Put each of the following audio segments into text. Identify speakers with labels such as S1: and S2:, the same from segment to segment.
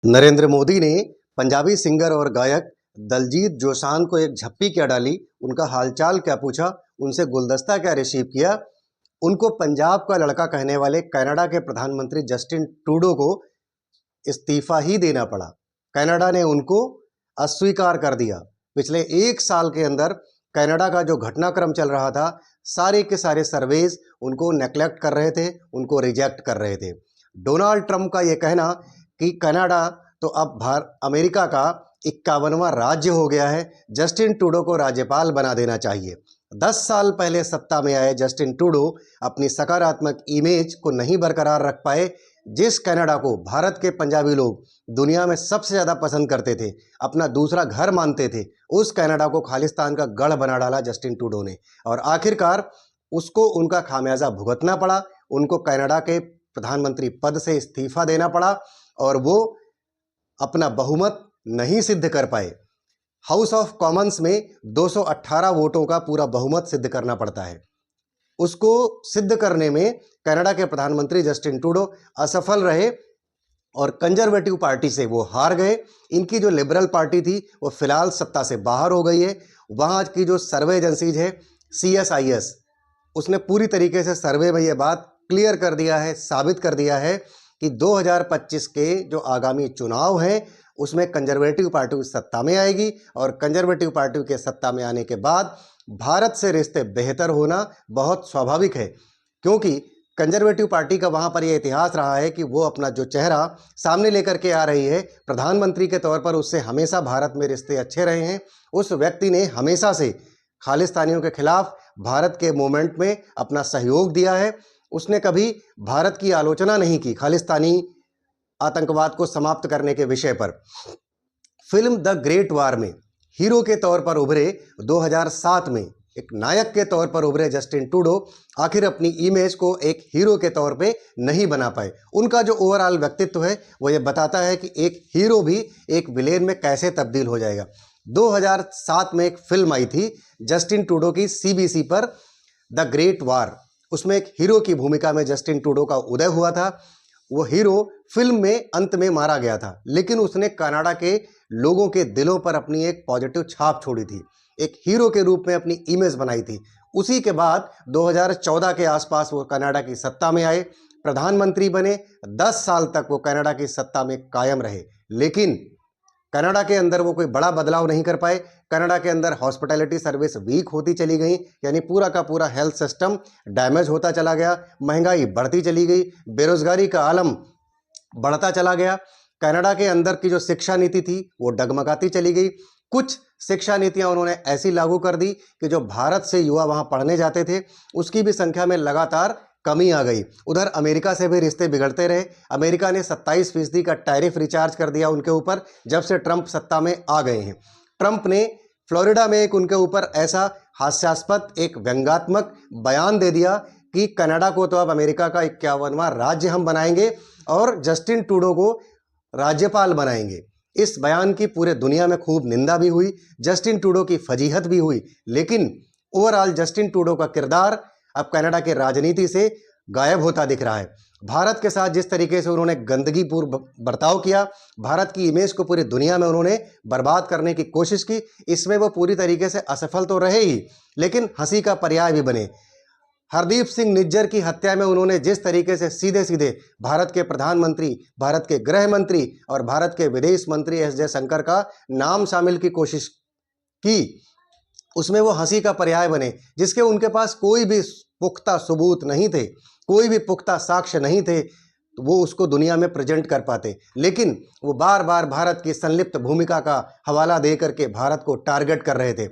S1: नरेंद्र मोदी ने पंजाबी सिंगर और गायक दलजीत दोसांझ को एक झप्पी क्या डाली, उनका हालचाल क्या पूछा, उनसे गुलदस्ता क्या रिसीव किया। उनको पंजाब का लड़का कहने वाले कनाडा के प्रधानमंत्री जस्टिन ट्रूडो को इस्तीफा ही देना पड़ा। कनाडा ने उनको अस्वीकार कर दिया। पिछले एक साल के अंदर कनाडा का जो घटनाक्रम चल रहा था, सारे के सारे सर्वेज उनको नेग्लेक्ट कर रहे थे, उनको रिजेक्ट कर रहे थे। डोनाल्ड ट्रंप का ये कहना कि कनाडा तो अब अमेरिका का 51वां राज्य हो गया है, जस्टिन ट्रूडो को राज्यपाल बना देना चाहिए। 10 साल पहले सत्ता में आए जस्टिन ट्रूडो अपनी सकारात्मक इमेज को नहीं बरकरार रख पाए। जिस कनाडा को भारत के पंजाबी लोग दुनिया में सबसे ज़्यादा पसंद करते थे, अपना दूसरा घर मानते थे, उस कनाडा को खालिस्तान का गढ़ बना डाला जस्टिन ट्रूडो ने। और आखिरकार उसको उनका खामियाजा भुगतना पड़ा। उनको कनाडा के प्रधानमंत्री पद से इस्तीफा देना पड़ा और वो अपना बहुमत नहीं सिद्ध कर पाए। हाउस ऑफ कॉमन्स में 218 वोटों का पूरा बहुमत सिद्ध करना पड़ता है। उसको सिद्ध करने में कनाडा के प्रधानमंत्री जस्टिन ट्रूडो असफल रहे और कंजर्वेटिव पार्टी से वो हार गए। इनकी जो लिबरल पार्टी थी वो फिलहाल सत्ता से बाहर हो गई है। वहाँ की जो सर्वे एजेंसीज है CSIS, उसने पूरी तरीके से सर्वे में ये बात क्लियर कर दिया है, साबित कर दिया है कि 2025 के जो आगामी चुनाव हैं उसमें कंजर्वेटिव पार्टी सत्ता में आएगी और कंजर्वेटिव पार्टी के सत्ता में आने के बाद भारत से रिश्ते बेहतर होना बहुत स्वाभाविक है, क्योंकि कंजर्वेटिव पार्टी का वहाँ पर यह इतिहास रहा है कि वो अपना जो चेहरा सामने लेकर के आ रही है, प्रधानमंत्री के तौर पर उससे हमेशा भारत में रिश्ते अच्छे रहे हैं। उस व्यक्ति ने हमेशा से खालिस्तानियों के खिलाफ भारत के मूवमेंट में अपना सहयोग दिया है। उसने कभी भारत की आलोचना नहीं की खालिस्तानी आतंकवाद को समाप्त करने के विषय पर। फिल्म द ग्रेट वार में हीरो के तौर पर उभरे, 2007 में एक नायक के तौर पर उभरे जस्टिन ट्रूडो आखिर अपनी इमेज को एक हीरो के तौर पे नहीं बना पाए। उनका जो ओवरऑल व्यक्तित्व है वो ये बताता है कि एक हीरो भी एक विलेन में कैसे तब्दील हो जाएगा। 2007 में एक फिल्म आई थी जस्टिन ट्रूडो की CBC पर, द ग्रेट वार। उसमें एक हीरो की भूमिका में जस्टिन ट्रूडो का उदय हुआ था। वो हीरो फिल्म में अंत में मारा गया था, लेकिन उसने कनाडा के लोगों के दिलों पर अपनी एक पॉजिटिव छाप छोड़ी थी, एक हीरो के रूप में अपनी इमेज बनाई थी। उसी के बाद 2014 के आसपास वो कनाडा की सत्ता में आए, प्रधानमंत्री बने। 10 साल तक वो कनाडा की सत्ता में कायम रहे, लेकिन कनाडा के अंदर वो कोई बड़ा बदलाव नहीं कर पाए। कनाडा के अंदर हॉस्पिटैलिटी सर्विस वीक होती चली गई, यानी पूरा का पूरा हेल्थ सिस्टम डैमेज होता चला गया, महंगाई बढ़ती चली गई, बेरोजगारी का आलम बढ़ता चला गया। कनाडा के अंदर की जो शिक्षा नीति थी वो डगमगाती चली गई। कुछ शिक्षा नीतियां उन्होंने ऐसी लागू कर दी कि जो भारत से युवा वहां पढ़ने जाते थे उसकी भी संख्या में लगातार कमी आ गई। उधर अमेरिका से भी रिश्ते बिगड़ते रहे। अमेरिका ने 27% का टैरिफ रिचार्ज कर दिया उनके ऊपर जब से ट्रंप सत्ता में आ गए हैं। ट्रंप ने फ्लोरिडा में एक उनके ऊपर ऐसा हास्यास्पद एक व्यंग्यात्मक बयान दे दिया कि कनाडा को तो अब अमेरिका का 51वां राज्य हम बनाएंगे और जस्टिन ट्रूडो को राज्यपाल बनाएंगे। इस बयान की पूरे दुनिया में खूब निंदा भी हुई, जस्टिन ट्रूडो की फजीहत भी हुई, लेकिन ओवरऑल जस्टिन ट्रूडो का किरदार अब कनाडा के राजनीति से गायब होता दिख रहा है। भारत के साथ जिस तरीके से उन्होंने गंदगीपूर्ण बर्ताव किया, भारत की इमेज को पूरी दुनिया में उन्होंने बर्बाद करने की कोशिश की, इसमें वो पूरी तरीके से असफल तो रहे ही, लेकिन हंसी का पर्याय भी बने। हरदीप सिंह निज्जर की हत्या में उन्होंने जिस तरीके से सीधे सीधे भारत के प्रधानमंत्री, भारत के गृह मंत्री और भारत के विदेश मंत्री S जयशंकर का नाम शामिल की कोशिश की, उसमें वो हंसी का पर्याय बने, जिसके उनके पास कोई भी पुख्ता सबूत नहीं थे, कोई भी पुख्ता साक्ष्य नहीं थे, तो वो उसको दुनिया में प्रेजेंट कर पाते। लेकिन वो बार बार भारत की संलिप्त भूमिका का हवाला दे करके भारत को टारगेट कर रहे थे।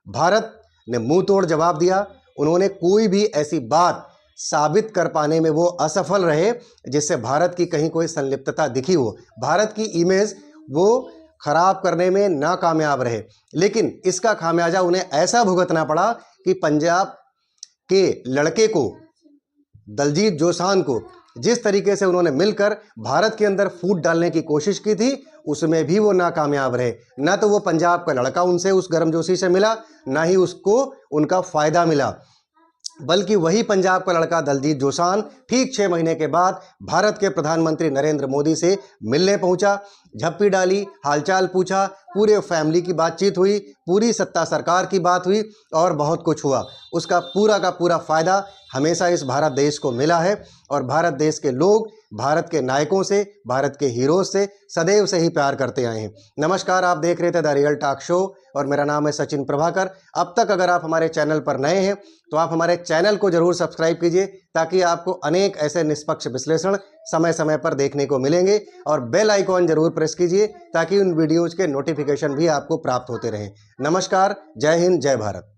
S1: भारत ने मुंह तोड़ जवाब दिया। उन्होंने कोई भी ऐसी बात साबित कर पाने में वो असफल रहे जिससे भारत की कहीं कोई संलिप्तता दिखी हो। भारत की इमेज वो खराब करने में नाकामयाब रहे, लेकिन इसका खामियाजा उन्हें ऐसा भुगतना पड़ा कि पंजाब के लड़के को, दलजीत दोसांझ को, जिस तरीके से उन्होंने मिलकर भारत के अंदर फूट डालने की कोशिश की थी उसमें भी वो नाकामयाब रहे। ना तो वो पंजाब का लड़का उनसे उस गर्मजोशी से मिला, ना ही उसको उनका फायदा मिला, बल्कि वही पंजाब का लड़का दलजीत दोसांझ ठीक 6 महीने के बाद भारत के प्रधानमंत्री नरेंद्र मोदी से मिलने पहुंचा। झप्पी डाली, हालचाल पूछा, पूरे फैमिली की बातचीत हुई, पूरी सत्ता सरकार की बात हुई और बहुत कुछ हुआ। उसका पूरा का पूरा फ़ायदा हमेशा इस भारत देश को मिला है और भारत देश के लोग भारत के नायकों से, भारत के हीरोज से सदैव से ही प्यार करते आए हैं। नमस्कार, आप देख रहे थे द रियल टॉक शो और मेरा नाम है सचिन प्रभाकर। अब तक अगर आप हमारे चैनल पर नए हैं तो आप हमारे चैनल को जरूर सब्सक्राइब कीजिए ताकि आपको अनेक ऐसे निष्पक्ष विश्लेषण समय समय पर देखने को मिलेंगे और बेल आइकॉन जरूर प्रेस कीजिए ताकि उन वीडियोज़ के नोटिफिकेशन भी आपको प्राप्त होते रहें। नमस्कार, जय हिंद, जय भारत।